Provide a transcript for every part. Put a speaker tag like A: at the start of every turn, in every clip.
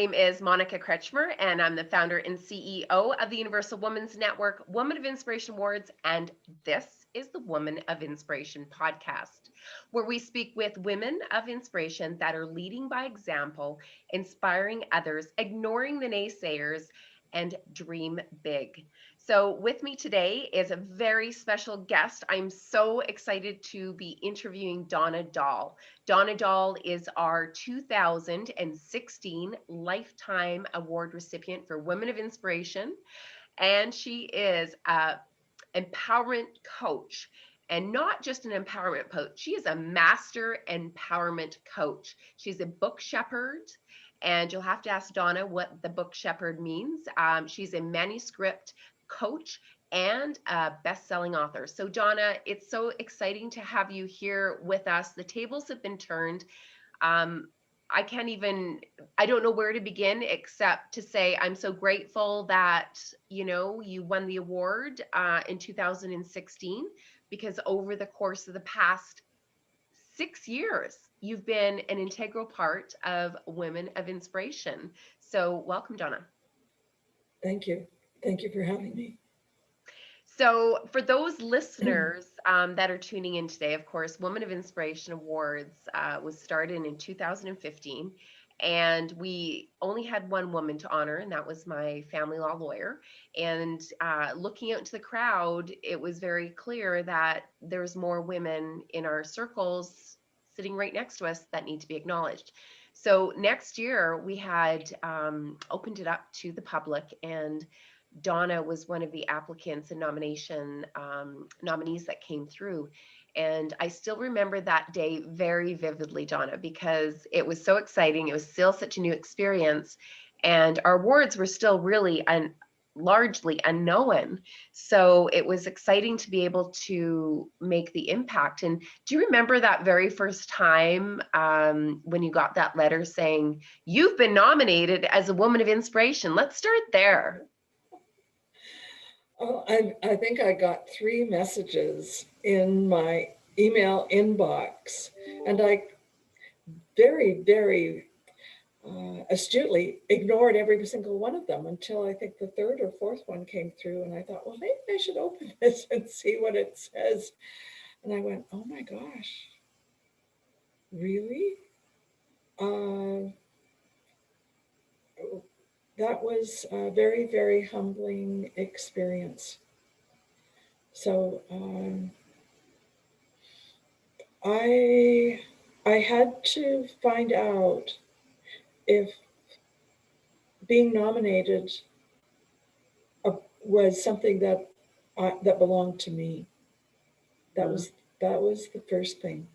A: Name is Monica Kretschmer, and I'm the founder and CEO of the Universal Women's Network, Woman of Inspiration Awards, and this is the Woman of Inspiration podcast, where we speak with women of inspiration that are leading by example, inspiring others, ignoring the naysayers, and dream big. So, with me today is a very special guest. I'm so excited to be interviewing Donna Dahl. Donna Dahl is our 2016 Lifetime Award recipient for Women of Inspiration, and she is an empowerment coach. And not just an empowerment coach, she is a master empowerment coach. She's a book shepherd, and you'll have to ask Donna what the book shepherd means. She's a manuscript coach and a best-selling author. So Donna, it's so exciting to have you here with us. The tables have been turned. Um, I don't know where to begin except to say I'm so grateful that, you won the award in 2016, because over the course of the past 6 years, you've been an integral part of Women of Inspiration. So welcome, Donna.
B: Thank you. Thank you for having me.
A: So, for those listeners that are tuning in today, of course, Women of Inspiration Awards was started in 2015, and we only had one woman to honor, and that was my family law lawyer. And looking out into the crowd, it was very clear that there's more women in our circles sitting right next to us that need to be acknowledged. So next year, we had opened it up to the public, and Donna was one of the applicants and nominees that came through. And I still remember that day very vividly, Donna, because it was so exciting. It was still such a new experience. And our awards were still really largely unknown. So it was exciting to be able to make the impact. And do you remember that very first time when you got that letter saying, "You've been nominated as a Woman of Inspiration"? Let's start there.
B: Oh, I think I got 3 messages in my email inbox, and I very astutely ignored every single one of them until I think the third or fourth one came through, and I thought, well, maybe I should open this and see what it says. And I went, oh my gosh, really? Uh, that was a very humbling experience. So I I had to find out if being nominated was something that belonged to me. That
A: Mm.
B: was that was the first thing.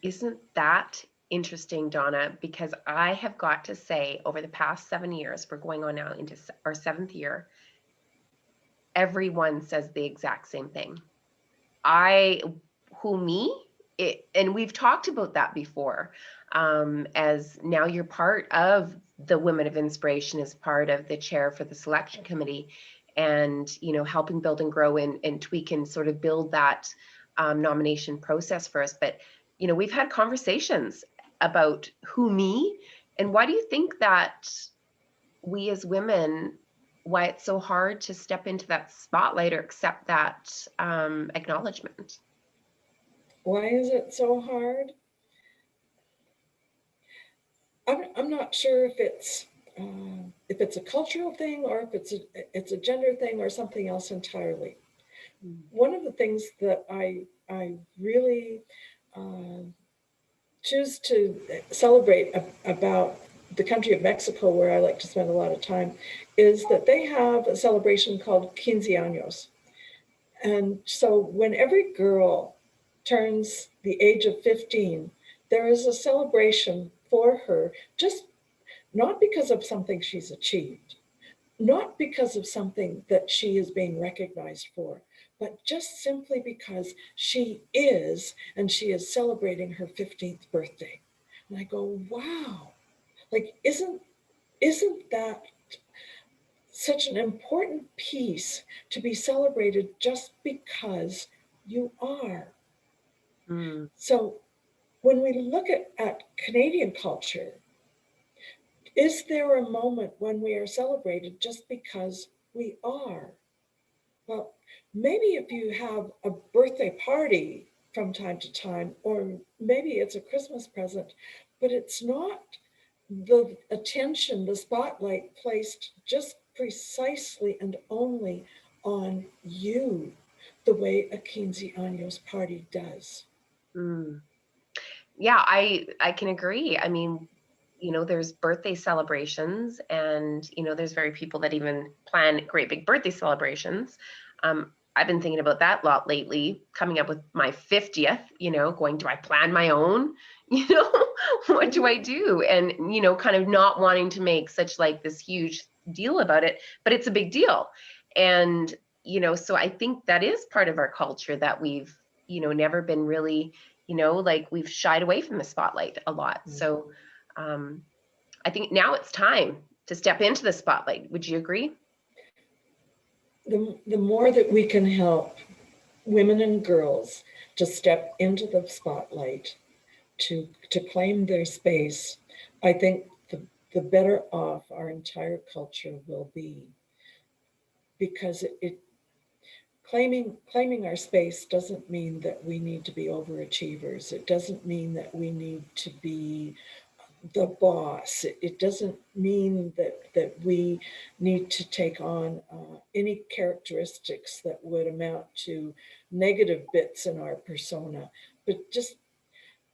A: Isn't that interesting, Donna? Because I have got to say, over the past 7 years, we're going on now into our seventh year, everyone says the exact same thing. I, who me? And we've talked about that before. As now you're part of the Women of Inspiration, as part of the chair for the selection committee, and helping build and grow and tweak and sort of build that nomination process for us. But we've had conversations about who me, and why do you think that we as women, why it's so hard to step into that spotlight or accept that acknowledgement?
B: Why is it so hard? I'm not sure if it's a cultural thing or if it's a gender thing or something else entirely. One of the things that I really uh, choose to celebrate about the country of Mexico, where I like to spend a lot of time, is that they have a celebration called Quince Años. And so when every girl turns the age of 15, there is a celebration for her, just not because of something she's achieved, not because of something that she is being recognized for, but just simply because she is, and she is celebrating her 15th birthday. And I go, wow, like isn't that such an important piece to be celebrated just because you are?
A: Mm.
B: So when we look at Canadian culture, Is there a moment when we are celebrated just because we are? Well, maybe if you have a birthday party from time to time, or maybe it's a Christmas present, but it's not the attention, the spotlight placed just precisely and only on you, the way a 15 años party does.
A: Mm. Yeah, I can agree. I mean, there's birthday celebrations, and there's very people that even plan great big birthday celebrations. I've been thinking about that a lot lately, coming up with my 50th, going, do I plan my own? You know, what do I do? And, kind of not wanting to make such like this huge deal about it, but it's a big deal. And, so I think that is part of our culture that we've, never been really, like we've shied away from the spotlight a lot. So I think now it's time to step into the spotlight. Would you agree?
B: The more that we can help women and girls to step into the spotlight, to claim their space, I think the better off our entire culture will be. Because claiming our space doesn't mean that we need to be overachievers. It doesn't mean that we need to be the boss. It doesn't mean that we need to take on any characteristics that would amount to negative bits in our persona, but just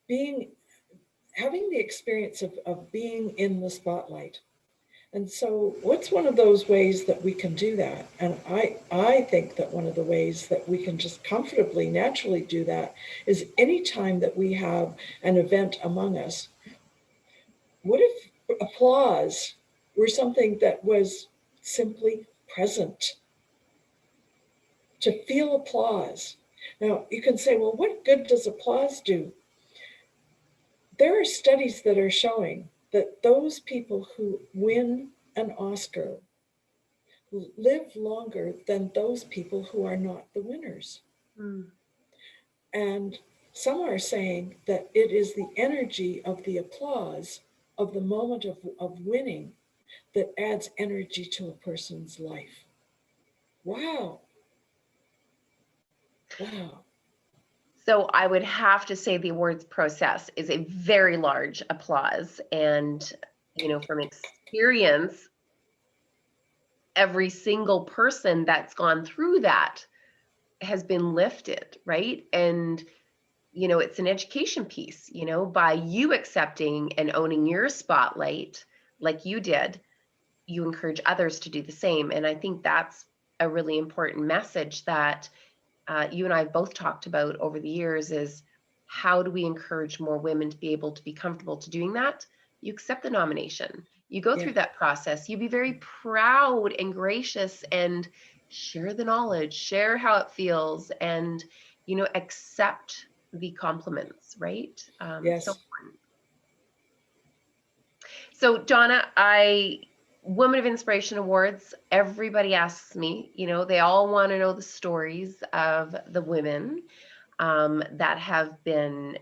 B: being having the experience of being in the spotlight. And so what's one of those ways that we can do that? And I think that one of the ways that we can just comfortably, naturally do that is anytime that we have an event among us, what if applause were something that was simply present? To feel applause. Now, you can say, well, what good does applause do? There are studies that are showing that those people who win an Oscar live longer than those people who are not the winners.
A: Mm.
B: And some are saying that it is the energy of the applause of the moment of winning that adds energy to a person's life. Wow. Wow.
A: So I would have to say the awards process is a very large applause. And, from experience, every single person that's gone through that has been lifted, right? And, it's an education piece, by you accepting and owning your spotlight like you did, you encourage others to do the same. And I think that's a really important message that you and I have both talked about over the years is how do we encourage more women to be able to be comfortable to doing that? You accept the nomination. You go
B: Yeah.
A: through that process. You be very proud and gracious and share the knowledge, share how it feels, and, accept the compliments, right? So
B: Yes.
A: important. So Donna, Women of Inspiration Awards, everybody asks me, they all want to know the stories of the women that have been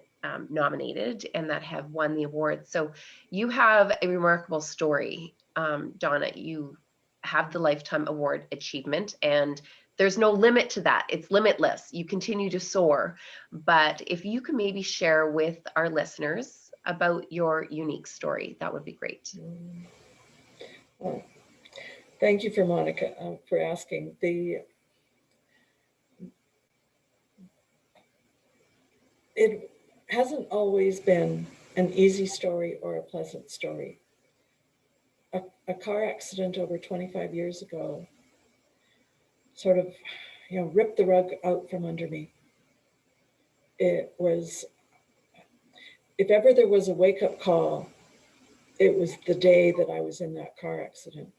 A: nominated and that have won the award. So you have a remarkable story, Donna. You have the Lifetime Award Achievement, and there's no limit to that. It's limitless. You continue to soar. But if you can maybe share with our listeners about your unique story, that would be great.
B: Well, thank you for Monica for asking. It hasn't always been an easy story or a pleasant story. A car accident over 25 years ago sort of, ripped the rug out from under me. It was, if ever there was a wake up call, it was the day that I was in that car accident.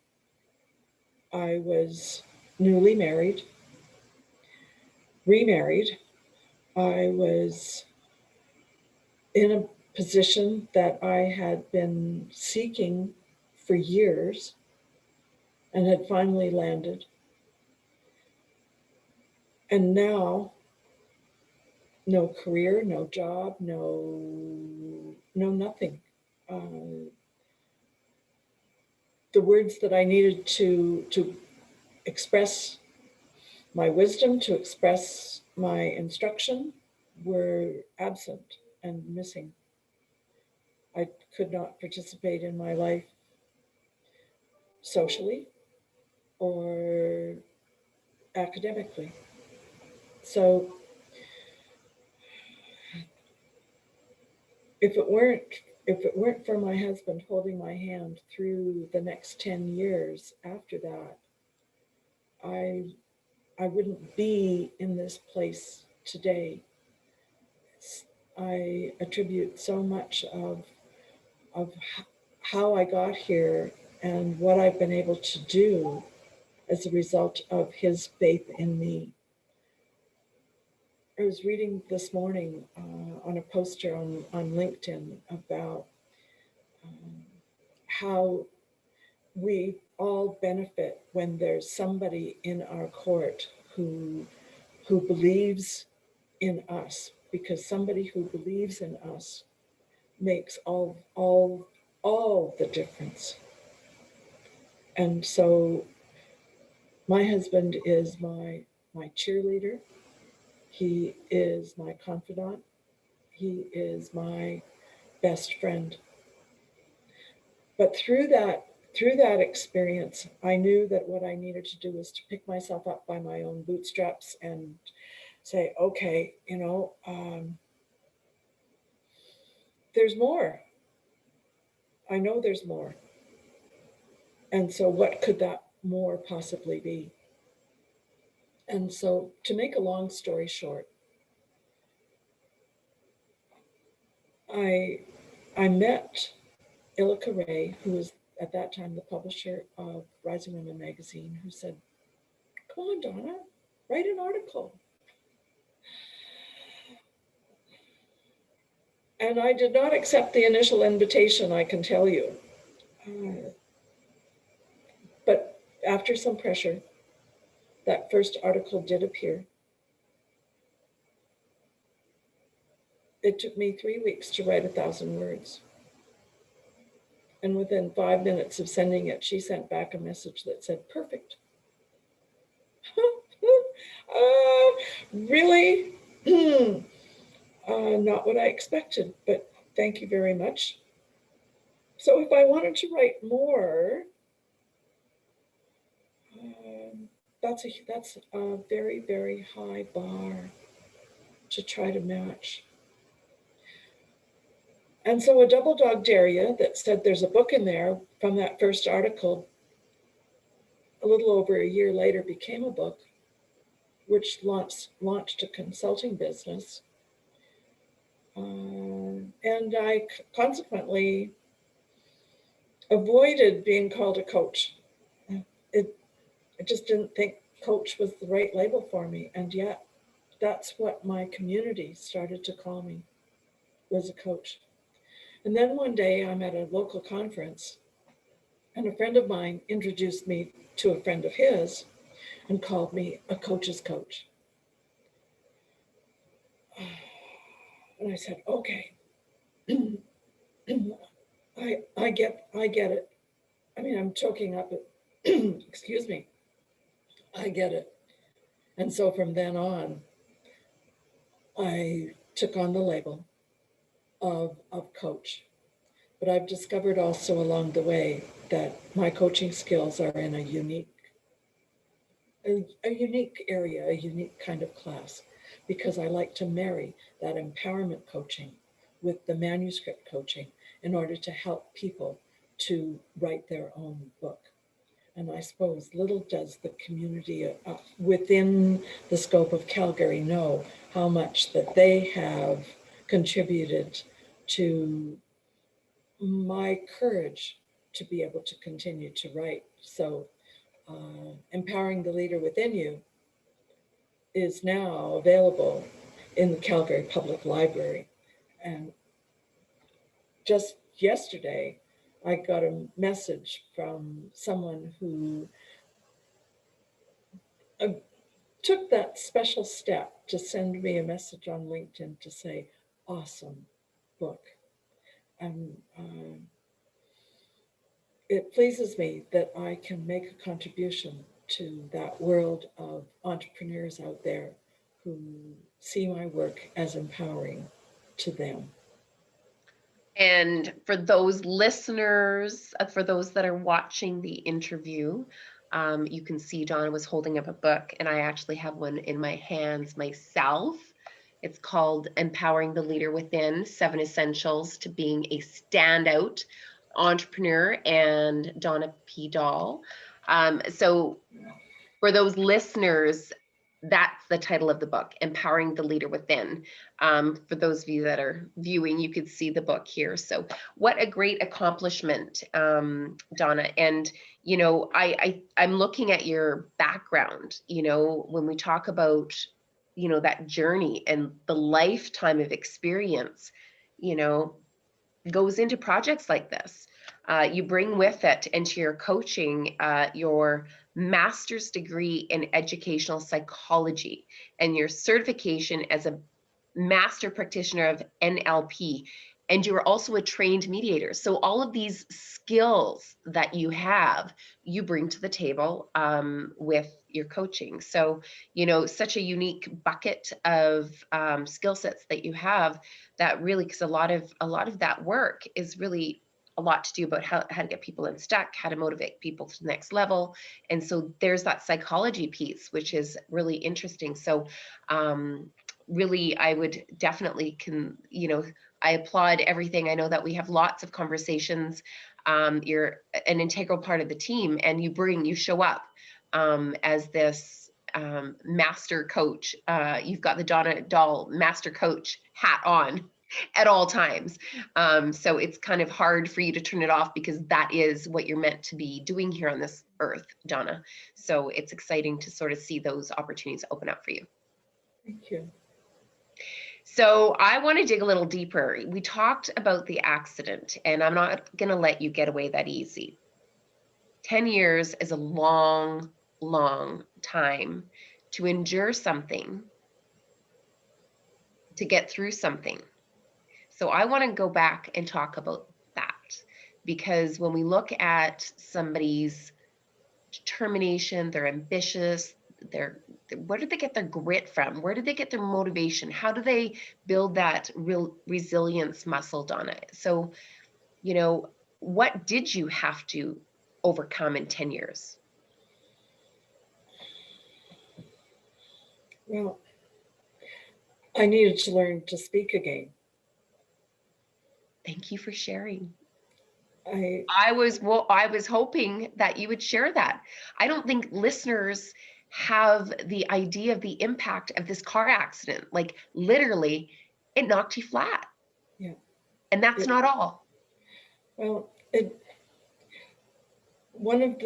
B: I was newly married, remarried. I was in a position that I had been seeking for years and had finally landed. And now, no career, no job, no nothing. the words that I needed to express my wisdom, to express my instruction, were absent and missing. I could not participate in my life socially or academically. So if it weren't if it weren't for my husband holding my hand through the next 10 years after that, I I wouldn't be in this place today. I attribute so much of how I got here and what I've been able to do as a result of his faith in me. I was reading this morning on a poster on LinkedIn about um, how we all benefit when there's somebody in our court who believes in us, because somebody who believes in us makes all the difference. And so my husband is my cheerleader. He is my confidant. He is my best friend. But through that experience, I knew that what I needed to do was to pick myself up by my own bootstraps and say, okay, there's more. I know there's more. And so what could that more possibly be? And so to make a long story short, I I met Ilika Ray, who was at that time the publisher of Rising Women magazine, who said, come on, Donna, write an article. And I did not accept the initial invitation, I can tell you. But after some pressure, that first article did appear. It took me 3 weeks to write 1,000 words. And within 5 minutes of sending it, she sent back a message that said, perfect. Really? Not what I expected, but thank you very much. So if I wanted to write more, that's a very, very high bar to try to match. And so a double dog dare you that said there's a book in there from that first article, a little over a year later became a book, which launched a consulting business. And I consequently avoided being called a coach. I just didn't think coach was the right label for me. And yet that's what my community started to call me, was a coach. And then one day I'm at a local conference and a friend of mine introduced me to a friend of his and called me a coach's coach. And I said, okay, I get it. I mean, I'm choking up, excuse me. I get it. And so from then on, I took on the label of coach. But I've discovered also along the way that my coaching skills are in a unique area, a unique kind of class, because I like to marry that empowerment coaching with the manuscript coaching in order to help people to write their own book. And I suppose little does the community within the scope of Calgary know how much that they have contributed to my courage to be able to continue to write. So empowering the leader within you is now available in the Calgary Public Library. And just yesterday, I got a message from someone who took that special step to send me a message on LinkedIn to say, awesome book. And it pleases me that I can make a contribution to that world of entrepreneurs out there who see my work as empowering to them.
A: And for those listeners, for those that are watching the interview, you can see Donna was holding up a book, and I actually have one in my hands myself. It's called Empowering the Leader Within, 7 Essentials to Being a Standout Entrepreneur, and Donna P. Dahl. So for those listeners, that's the title of the book, Empowering the Leader Within. For those of you that are viewing, you could see the book here. So what a great accomplishment, Donna. And, you know, I'm looking at your background, you know, when we talk about, you know, that journey and the lifetime of experience, you know, goes into projects like this. You bring with it into your coaching your master's degree in educational psychology and your certification as a master practitioner of NLP. And you're also a trained mediator. So all of these skills that you have, you bring to the table with your coaching. So, you know, such a unique bucket of skill sets that you have that really, because a lot of that work is really a lot to do about how to get people unstuck, how to motivate people to the next level. And so there's that psychology piece, which is really interesting. So really, I would definitely I applaud everything. I know that we have lots of conversations. You're an integral part of the team, and you show up as this master coach. You've got the Donna Dahl master coach hat on at all times. So it's kind of hard for you to turn it off because that is what you're meant to be doing here on this earth, Donna. So it's exciting to sort of see those opportunities open up for you.
B: Thank you.
A: So I want to dig a little deeper. We talked about the accident, and I'm not going to let you get away that easy. 10 years is a long, long time to endure something, to get through something. So I want to go back and talk about that, because when we look at somebody's determination, they're ambitious, where did they get their grit from? Where did they get their motivation? How do they build that real resilience muscle, Donna? So, you know, what did you have to overcome in 10 years?
B: Well, I needed to learn to speak again.
A: Thank you for sharing.
B: I
A: I was hoping that you would share that. I don't think listeners have the idea of the impact of this car accident. Like literally, it knocked you flat.
B: yeah.
A: And that's
B: It,
A: not all.
B: well, it one of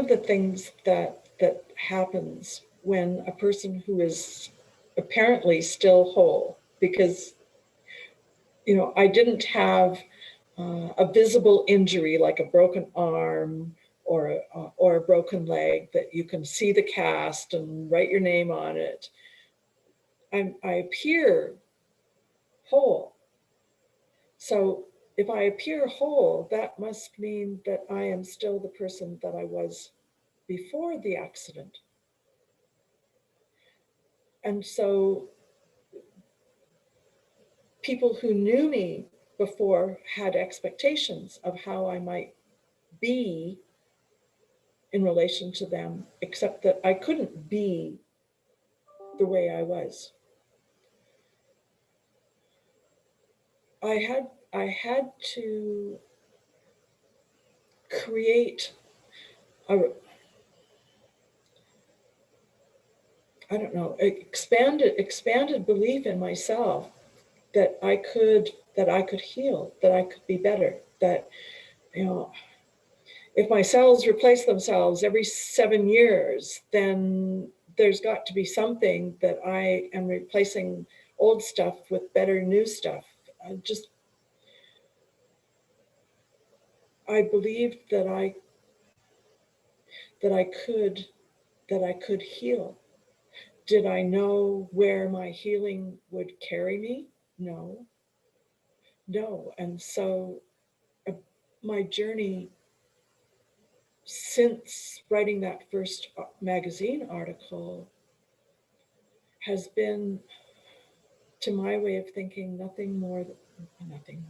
B: the things that happens when a person who is apparently still whole, because I didn't have a visible injury like a broken arm or a broken leg that you can see the cast and write your name on it. I appear whole. So if I appear whole, that must mean that I am still the person that I was before the accident. And so people who knew me before had expectations of how I might be in relation to them, except that I couldn't be the way I was. I had to create a, I don't know, expanded belief in myself that I could heal, that I could be better, that you know if my cells replace themselves every 7 years, then there's got to be something that I am replacing old stuff with better new stuff. I believed that I could that I could heal. Did I know where my healing would carry me? No, no. And so uh, my journey since writing that first magazine article has been, to my way of thinking, nothing more, it's not nothing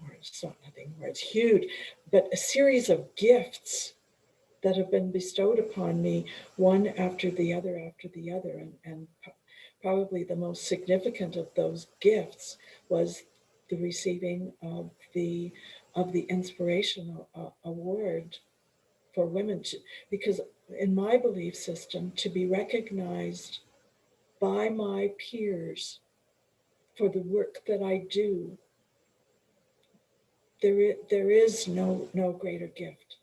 B: more, it's huge, but a series of gifts that have been bestowed upon me, one after the other after the other. And probably the most significant of those gifts was the receiving of the inspirational award for women to, because in my belief system, to be recognized by my peers for the work that I do, there is no greater gift.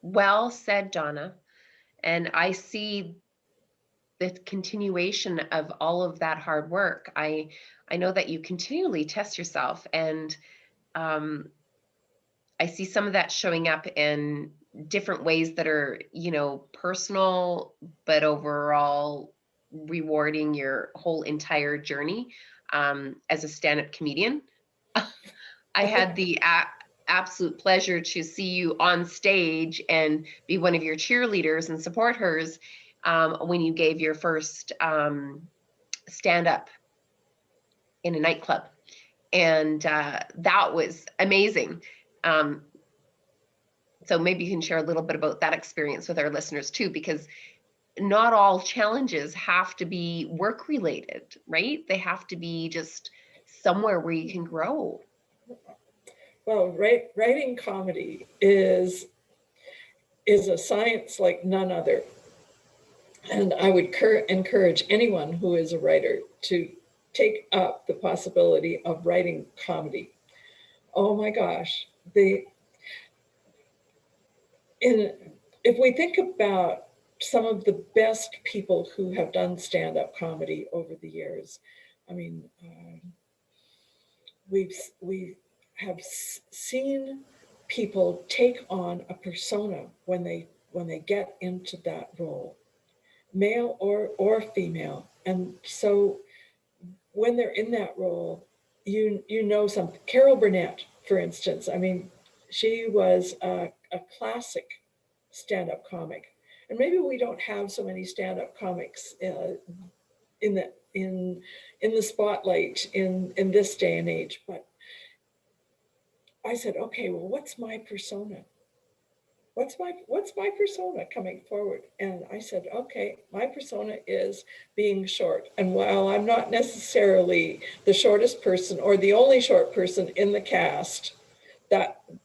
A: Well said, Donna. And I see the continuation of all of that hard work. I know that you continually test yourself, and I see some of that showing up in different ways that are, personal, but overall rewarding your whole entire journey as a stand-up comedian. I had the absolute pleasure to see you on stage and be one of your cheerleaders and support hers when you gave your first stand-up in a nightclub. And that was amazing. So maybe you can share a little bit about that experience with our listeners too, because not all challenges have to be work related, right? They have to be just somewhere where you can grow.
B: Well, writing comedy is a science like none other. And I would encourage anyone who is a writer to take up the possibility of writing comedy. Oh my gosh, if we think about some of the best people who have done stand-up comedy over the years, I mean, we have seen people take on a persona when they get into that role, male or female, and so when they're in that role, you know something. Carol Burnett, for instance, I mean, she was a classic stand-up comic, and maybe we don't have so many stand-up comics in the in the spotlight in this day and age. But I said, okay, well, what's my persona? What's my persona coming forward? And I said, okay, my persona is being short. And while I'm not necessarily the shortest person or the only short person in the cast,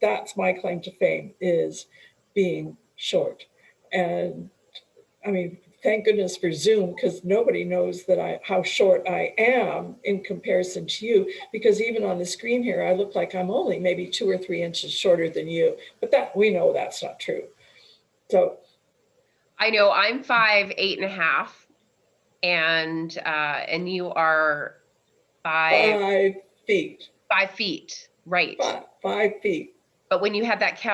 B: that's my claim to fame, is being short. And I mean, thank goodness for Zoom, because nobody knows how short I am in comparison to you, because even on the screen here, I look like I'm only maybe 2 or 3 inches shorter than you, but that we know that's not true. So
A: I know I'm 5'8.5", and you are
B: 5 feet.
A: 5 feet, right?
B: 5 feet.
A: But when you had that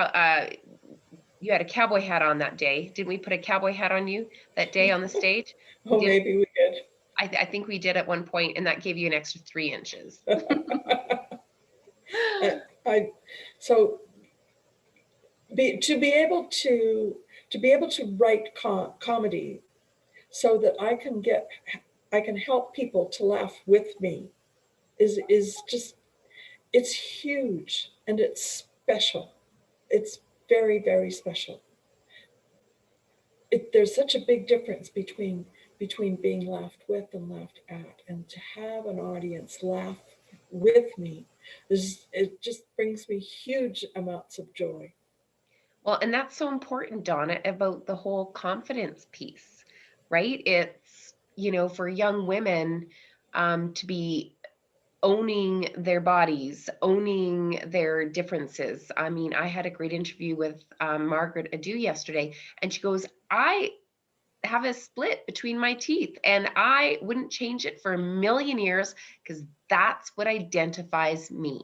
A: you had a cowboy hat on that day. Didn't we put a cowboy hat on you that day on the stage?
B: Oh, maybe we did.
A: I think we did at one point, and that gave you an extra 3 inches.
B: So to be able to write comedy so that I can help people to laugh with me is just, it's huge, and it's special. It's very, very special. There's such a big difference between being laughed with and laughed at, and to have an audience laugh with me it just brings me huge amounts of joy.
A: Well, and that's so important, Donna, about the whole confidence piece, right? It's, for young women to be owning their bodies, owning their differences. I mean, I had a great interview with Margaret Adu yesterday, and she goes, I have a split between my teeth, and I wouldn't change it for a million years, because that's what identifies me.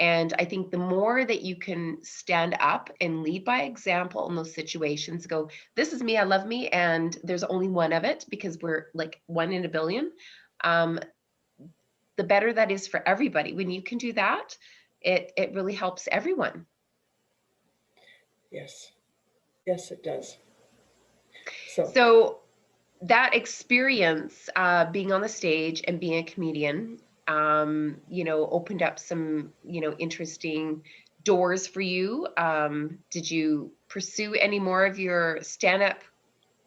A: And I think the more that you can stand up and lead by example in those situations, go, this is me, I love me, and there's only one of it, because we're like 1 in a billion, the better that is for everybody. When you can do that, it really helps everyone.
B: Yes. Yes, it does. So,
A: So that experience, being on the stage and being a comedian, opened up some, interesting doors for you. Did you pursue any more of your stand-up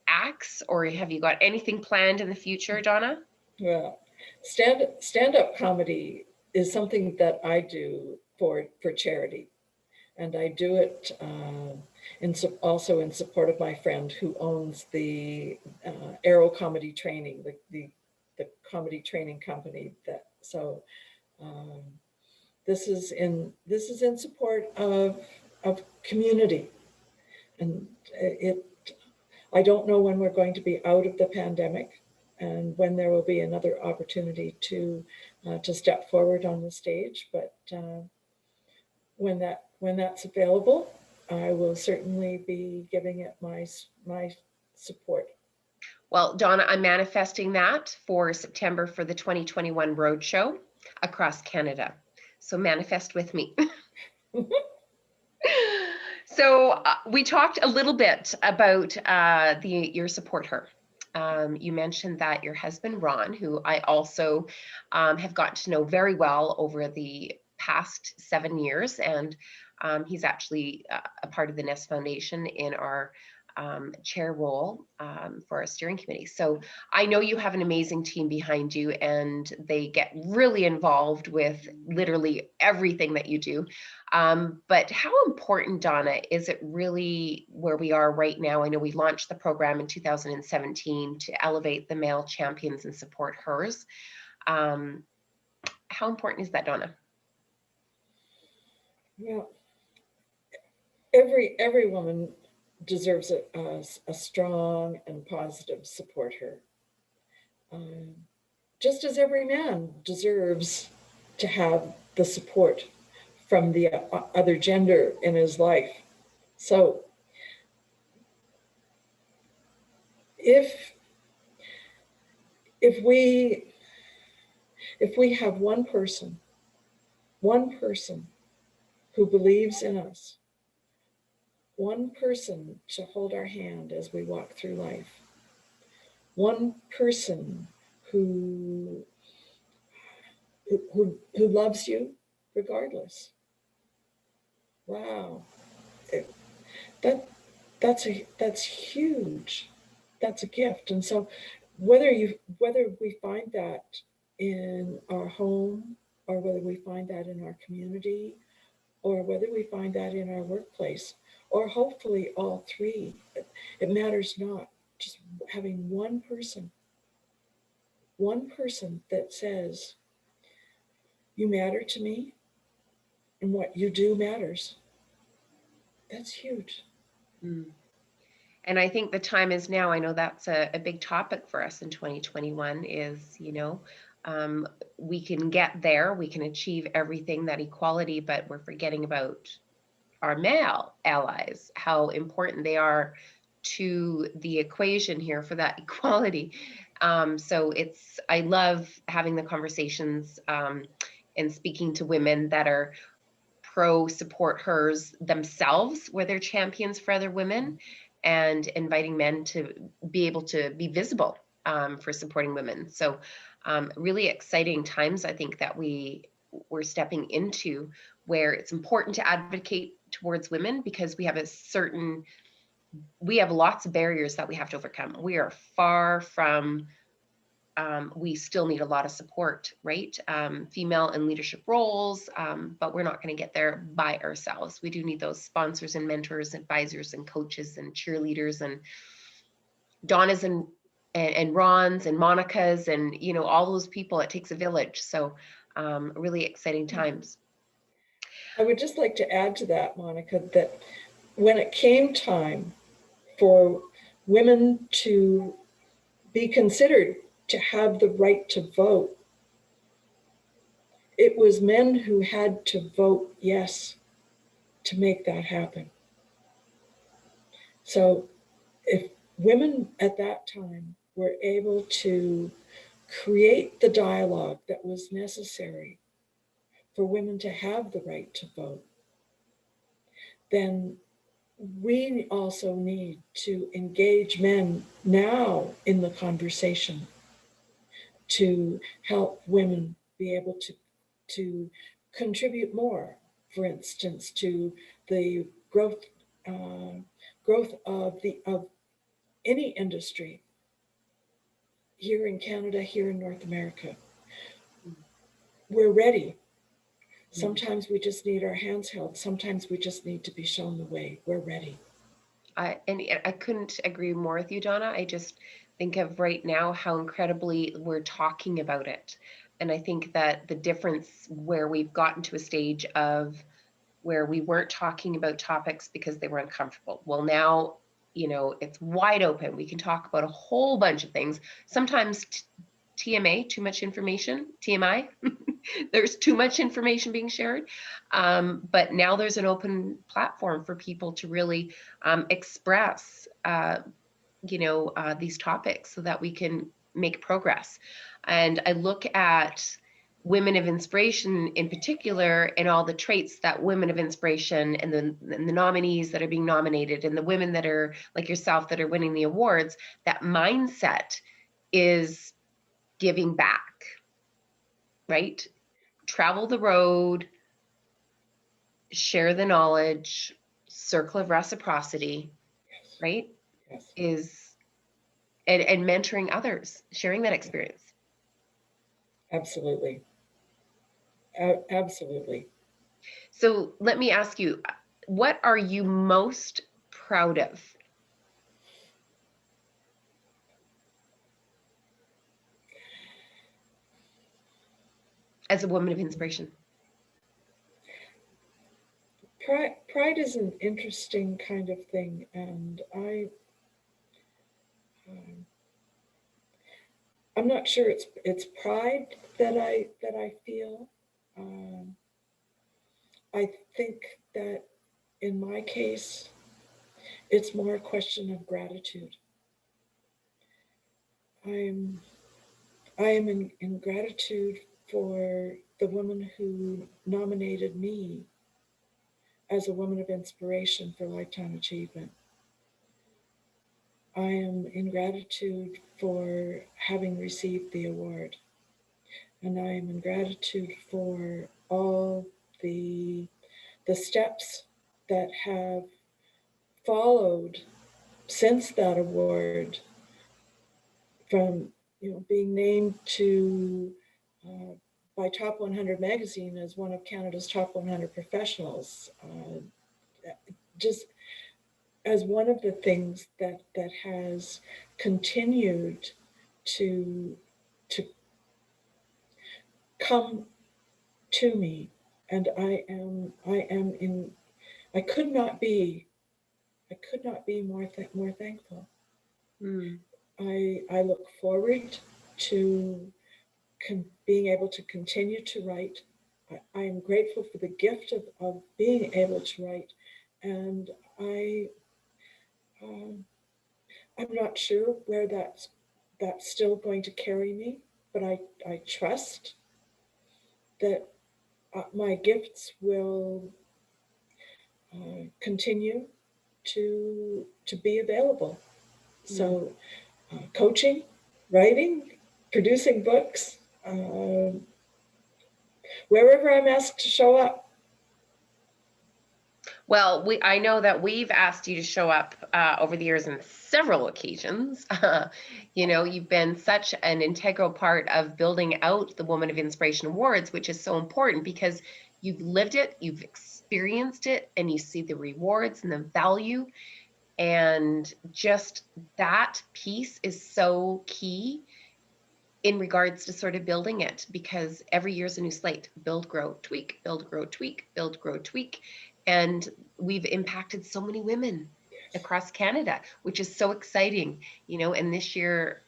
A: acts, or have you got anything planned in the future, Donna?
B: well, stand-up comedy is something that I do for charity. And I do it also in support of my friend who owns the Aero Comedy Training, the comedy training company. Um, this is in support of community, and it. I don't know when we're going to be out of the pandemic, and when there will be another opportunity to step forward on the stage, but. When that's available, I will certainly be giving it my support.
A: Well, Donna, I'm manifesting that for September for the 2021 Roadshow across Canada. So manifest with me. So we talked a little bit about your support her. You mentioned that your husband, Ron, who I also have gotten to know very well over the past 7 years, and he's actually a part of the Nest Foundation in our chair role for our steering committee. So I know you have an amazing team behind you, and they get really involved with literally everything that you do. But how important, Donna, is it really where we are right now? I know we launched the program in 2017 to elevate the male champions and support hers. How important is that, Donna?
B: Well, every woman deserves a strong and positive support her, um, just as every man deserves to have the support from the other gender in his life. So if if we if we have one person who believes in us, one person to hold our hand as we walk through life, one person who who loves you regardless. Wow, it, that that's huge. That's a gift. And so whether we find that in our home, or whether we find that in our community, or whether we find that in our workplace, or hopefully all three, it matters not. Just having one person that says, you matter to me, and what you do matters. That's huge.
A: Mm. And I think the time is now. I know that's a big topic for us in 2021 is, we can get there, we can achieve everything, that equality, but we're forgetting about our male allies, how important they are to the equation here for that equality. So I love having the conversations and speaking to women that are pro support hers themselves, where they're champions for other women, and inviting men to be able to be visible for supporting women. So really exciting times, I think, that we're stepping into, where it's important to advocate towards women, because we have lots of barriers that we have to overcome. We are far from we still need a lot of support, right? Female in leadership roles, but we're not going to get there by ourselves. We do need those sponsors and mentors, advisors and coaches and cheerleaders and Donnas and Rons and Monica's and, all those people. It takes a village. So really exciting times.
B: I would just like to add to that, Monica, that when it came time for women to be considered to have the right to vote, it was men who had to vote yes to make that happen. So if women at that time were able to create the dialogue that was necessary for women to have the right to vote, then we also need to engage men now in the conversation to help women be able to contribute more, for instance, to the uh, growth of any industry here in Canada, here in North America. We're ready. Sometimes we just need our hands held. Sometimes we just need to be shown the way. We're ready.
A: I couldn't agree more with you, Donna. I just think of right now how incredibly we're talking about it. And I think that the difference where we've gotten to a stage of where we weren't talking about topics because they were uncomfortable. Well, now, it's wide open. We can talk about a whole bunch of things. Sometimes TMA, too much information, TMI, there's too much information being shared. But now there's an open platform for people to really express, these topics so that we can make progress. And I look at women of inspiration in particular and all the traits that women of inspiration and the nominees that are being nominated and the women that are like yourself that are winning the awards, that mindset is giving back, right? Travel the road, share the knowledge, circle of reciprocity,
B: Yes.
A: right?
B: Yes.
A: Is and mentoring others, sharing that experience.
B: Absolutely. Absolutely.
A: So let me ask you, what are you most proud of as a woman of inspiration?
B: Pride is an interesting kind of thing, and um, I'm not sure it's pride that I feel. Um, I think that in my case, it's more a question of gratitude. I'm I am in gratitude for the woman who nominated me as a woman of inspiration for lifetime achievement. I am in gratitude for having received the award, and I am in gratitude for all the the steps that have followed since that award, from being named to uh, by Top 100 magazine as one of Canada's top 100 professionals, just as one of the things that has continued to to come to me, and I am in I could not be more thankful.
A: Mm.
B: I look forward to being able to continue to write. I am grateful for the gift of being able to write, and I um, I'm not sure where that's still going to carry me, but I trust that my gifts will continue to be available.
A: Mm.
B: So, coaching, writing, producing books, wherever I'm asked to show up.
A: Well, I know that we've asked you to show up over the years in several occasions. You've been such an integral part of building out the Woman of Inspiration Awards, which is so important because you've lived it, you've experienced it, and you see the rewards and the value. And just that piece is so key in regards to sort of building it, because every year is a new slate. Build, grow, tweak, build, grow, tweak, build, grow, tweak. And we've impacted so many women across Canada, which is so exciting, and this year,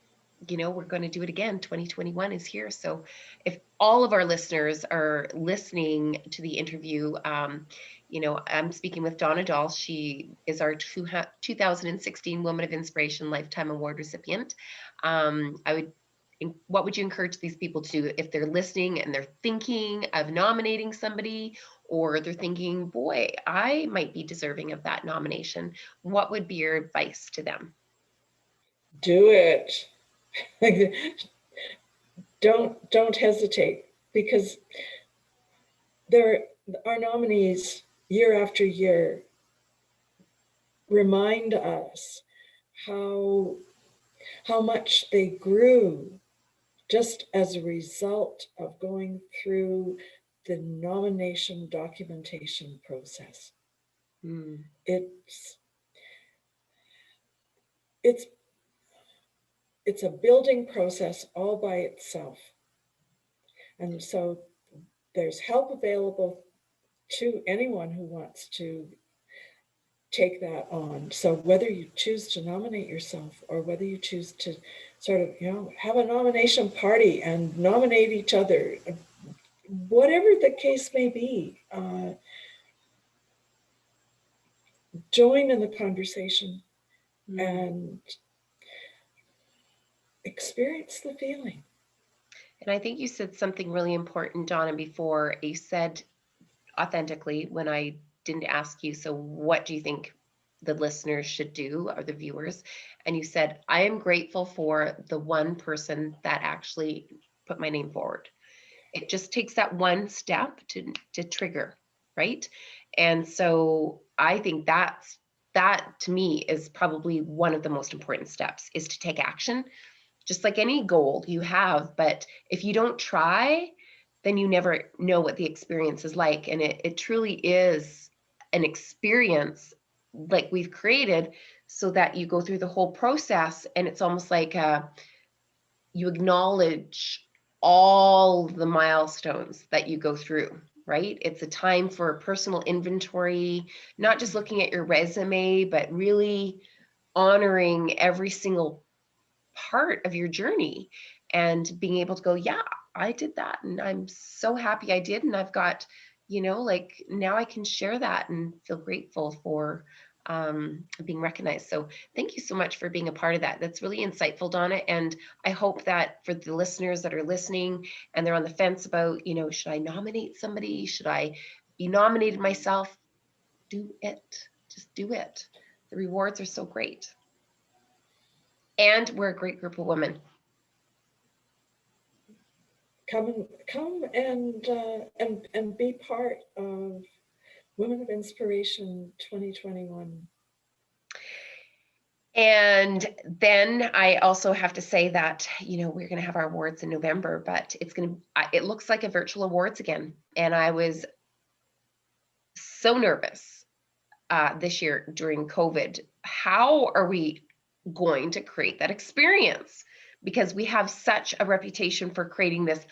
A: we're going to do it again. 2021 is here. So if all of our listeners are listening to the interview, I'm speaking with Donna Dahl. She is our 2016 Woman of Inspiration Lifetime Award recipient. I would what would you encourage these people to do if they're listening and they're thinking of nominating somebody, or they're thinking, boy, I might be deserving of that nomination? What would be your advice to them?
B: Do it. Don't hesitate, because there our nominees year after year remind us how much they grew just as a result of going through the nomination documentation process.
A: Mm.
B: It's it's it's a building process all by itself. And so there's help available to anyone who wants to take that on. So whether you choose to nominate yourself, or whether you choose to sort of, have a nomination party and nominate each other, whatever the case may be, join in the conversation and experience the feeling.
A: And I think you said something really important, Donna, before. You said authentically, when I didn't ask you, so what do you think the listeners should do, or the viewers? And you said, I am grateful for the one person that actually put my name forward. It just takes that one step to trigger, right? And so I think that to me is probably one of the most important steps, is to take action, just like any goal you have. But if you don't try, then you never know what the experience is like. And it truly is an experience like we've created, so that you go through the whole process, and it's almost like you acknowledge all the milestones that you go through, right? It's a time for personal inventory, not just looking at your resume, but really honoring every single part of your journey, and being able to go, yeah, I did that, and I'm so happy I did, and I've got, like, now I can share that and feel grateful for being recognized. So thank you so much for being a part of that. That's really insightful, Donna. And I hope that for the listeners that are listening and they're on the fence about, should I nominate somebody? Should I be nominated myself? Do it. Just do it. The rewards are so great. And we're a great group of women.
B: Come and be part of Women of Inspiration 2021.
A: And then I also have to say that, we're going to have our awards in November, but it looks like a virtual awards again. And I was so nervous this year during COVID. How are we going to create that experience? Because we have such a reputation for creating this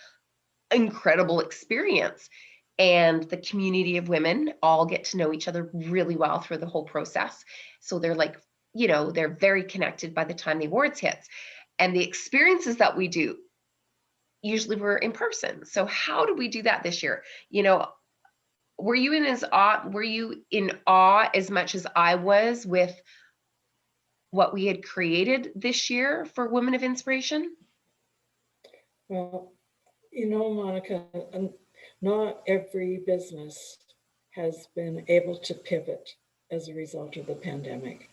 A: incredible experience. And the community of women all get to know each other really well through the whole process. So they're like, they're very connected by the time the awards hits. And the experiences that we do, usually we're in person. So how do we do that this year? Were you in awe as much as I was with what we had created this year for Women of Inspiration?
B: Well, Monica, not every business has been able to pivot as a result of the pandemic.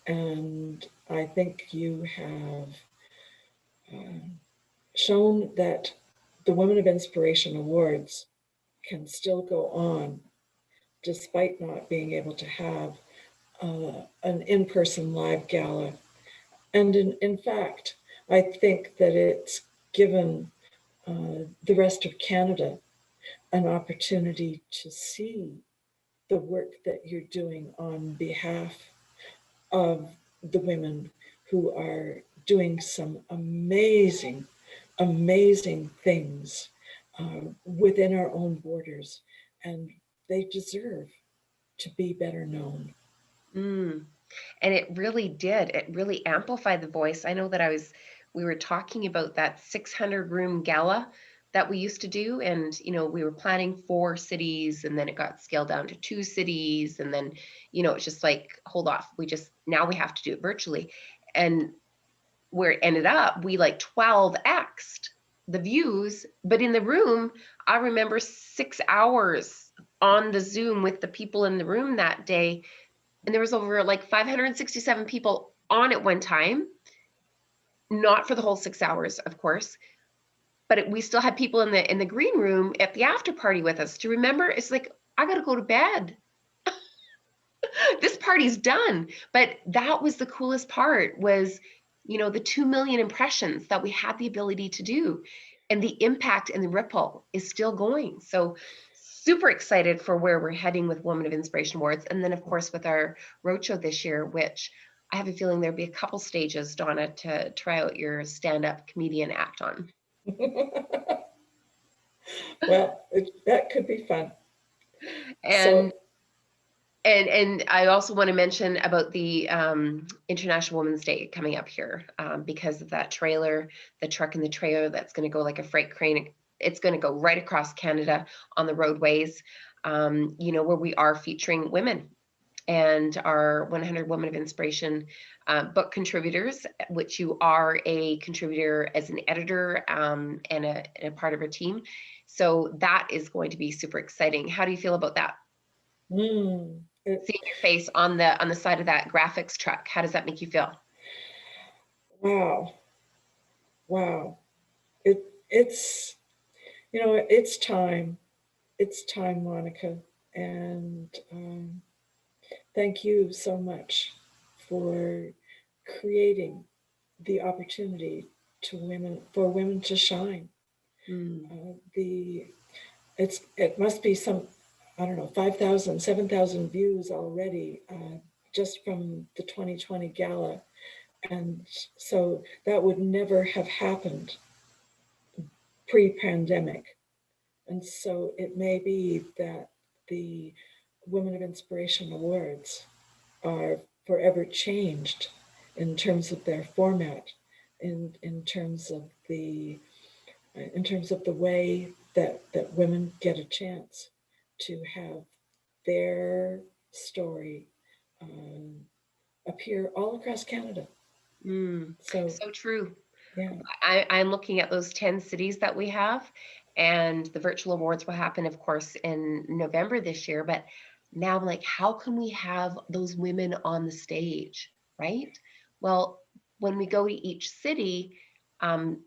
B: And I think you have shown that the Women of Inspiration Awards can still go on despite not being able to have an in-person live gala. And in fact, I think that it's given the rest of Canada an opportunity to see the work that you're doing on behalf of the women who are doing some amazing, amazing things within our own borders. And they deserve to be better known.
A: Mm. And it really did. It really amplified the voice. I know that we were talking about that 600 room gala that we used to do. And, we were planning 4 cities, and then it got scaled down to 2 cities. And then, it's just like, hold off. Now we have to do it virtually. And where it ended up, we like 12x'd the views, but in the room, I remember 6 hours on the Zoom with the people in the room that day, and there was over like 567 people on at one time, not for the whole 6 hours, of course, but we still had people in the green room at the after party with us. Do you remember? It's like, I got to go to bed. This party's done. But that was the coolest part, was, the 2 million impressions that we had the ability to do, and the impact and the ripple is still going. So super excited for where we're heading with Women of Inspiration Awards. And then of course with our roadshow this year, which I have a feeling there'll be a couple stages, Donna, to try out your stand-up comedian act on.
B: Well, that could be fun.
A: And
B: So,
A: and I also want to mention about the International Women's Day coming up here, because of that trailer, the truck and the trailer that's going to go like a freight crane. It's going to go right across Canada on the roadways, where we are featuring women and our 100 Women of Inspiration book contributors, which you are a contributor as an editor, and a part of our team. So that is going to be super exciting. How do you feel about that? Seeing your face on the side of that graphics truck, how does that make you feel?
B: wow, wow. It's it's time. It's time, Monica, and thank you so much for creating the opportunity for women to shine.
A: Mm.
B: The it must be some, I don't know, 5,000, 7,000 views already, just from the 2020 gala. And so that would never have happened pre-pandemic. And so it may be that the Women of Inspiration Awards are forever changed in terms of their format, in terms of the way that women get a chance to have their story um, appear all across Canada. So
A: So true.
B: yeah,
A: I'm looking at those 10 cities that we have, and the virtual awards will happen, of course, in November this year. But now I'm like, how can we have those women on the stage, right? Well, when we go to each city, and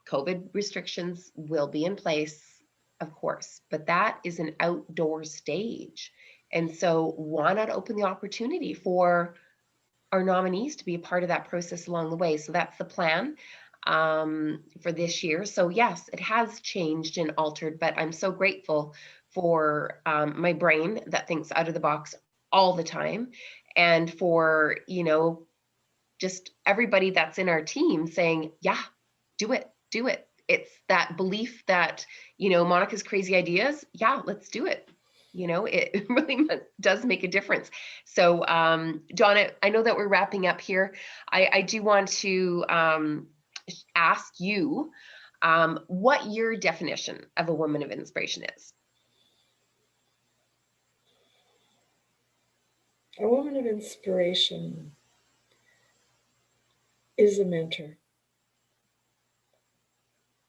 A: COVID restrictions will be in place, of course, but that is an outdoor stage. And so why not open the opportunity for our nominees to be a part of that process along the way? So that's the plan for this year. So yes, it has changed and altered, but I'm so grateful for my brain that thinks out of the box all the time, and for just everybody that's in our team saying, yeah, do it, do it. It's that belief that Monica's crazy ideas, yeah, let's do it. It really does make a difference. So Donna, I know that we're wrapping up here. I do want to ask you what your definition of a woman of inspiration is.
B: a woman of inspiration is a mentor.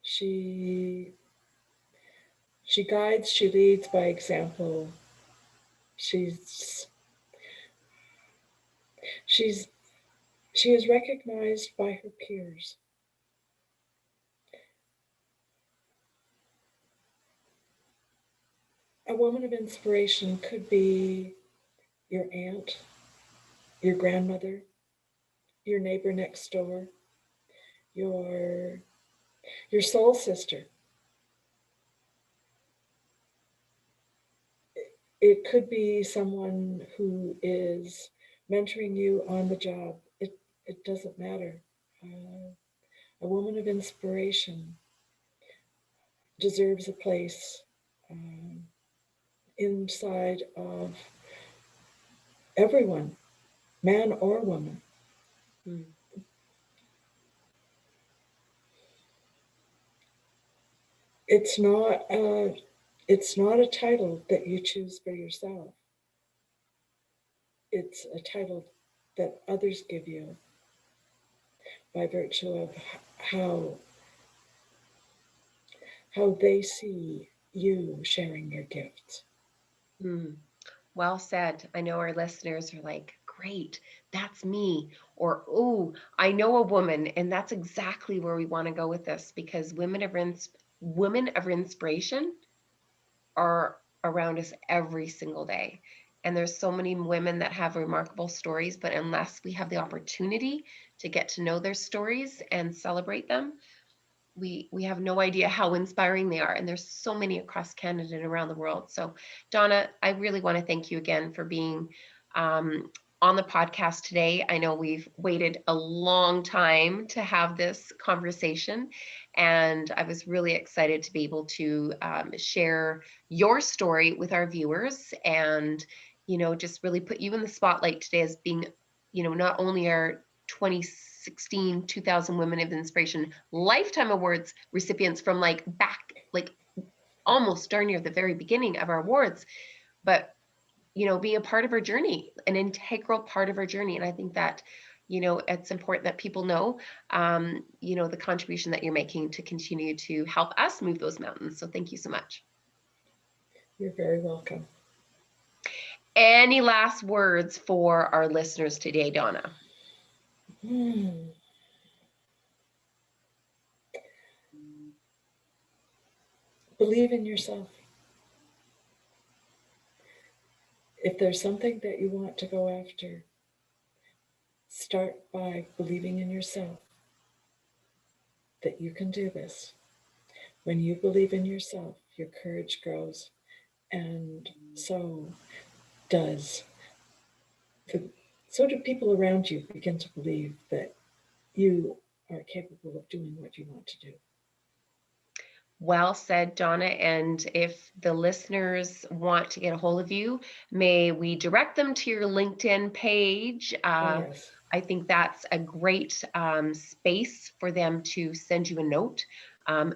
B: She she guides, she leads by example. She's she's she is recognized by her peers. A woman of inspiration could be your aunt, your grandmother, your neighbor next door, your your soul sister. It could be someone who is mentoring you on the job. It doesn't matter. A woman of inspiration deserves a place inside of everyone, man or woman.
A: Mm.
B: It's not it's not a title that you choose for yourself. It's a title that others give you. by virtue of how how they see you sharing your gifts.
A: Mm, well said. I know our listeners are like, great, that's me. Or, oh, I know a woman. And that's exactly where we want to go with this, because women of inspiration are around us every single day. And there's so many women that have remarkable stories, but unless we have the opportunity to get to know their stories and celebrate them, we have no idea how inspiring they are. And there's so many across Canada and around the world. So Donna, I really want to thank you again for being um, on the podcast today. I know we've waited a long time to have this conversation, and I was really excited to be able to share your story with our viewers, and just really put you in the spotlight today as being not only our 2016 2000 Women of Inspiration Lifetime Awards recipients from back almost darn near the very beginning of our awards, but be a part of our journey, an integral part of our journey. And I think that it's important that people know the contribution that you're making to continue to help us move those mountains. So thank you so much.
B: You're very welcome.
A: Any last words for our listeners today, Donna?
B: Believe in yourself. If there's something that you want to go after, start by believing in yourself that you can do this. When you believe in yourself, your courage grows, and does the, so do people around you begin to believe that you are capable of doing what you want to do.
A: Well said, Donna. And if the listeners want to get a hold of you, may we direct them to your LinkedIn page?
B: Oh, yes.
A: I think that's a great space for them to send you a note.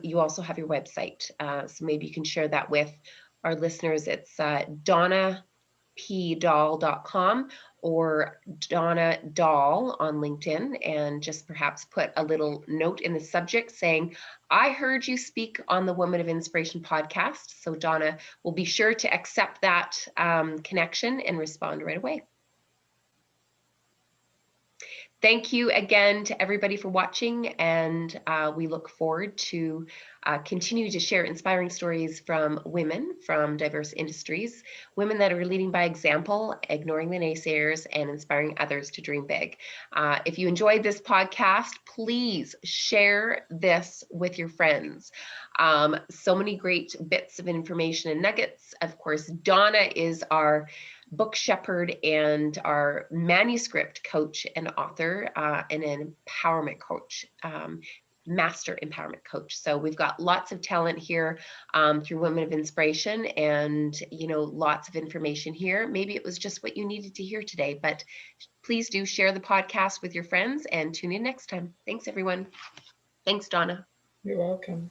A: You also have your website. So maybe you can share that with our listeners. It's donnapdahl.com or Donna Dahl on LinkedIn, and just perhaps put a little note in the subject saying, I heard you speak on the Women of Inspiration podcast. So Donna will be sure to accept that connection and respond right away. Thank you again to everybody for watching, and we look forward to continue to share inspiring stories from women from diverse industries, women that are leading by example, ignoring the naysayers, and inspiring others to dream big. If you enjoyed this podcast, please share this with your friends. So many great bits of information and nuggets. Of course, Donna is our book shepherd and our manuscript coach and author and an empowerment coach, master empowerment coach. So we've got lots of talent here through Women of Inspiration, and lots of information here. Maybe it was just what you needed to hear today, but please do share the podcast with your friends and tune in next time. Thanks, everyone. Thanks, Donna.
B: You're welcome.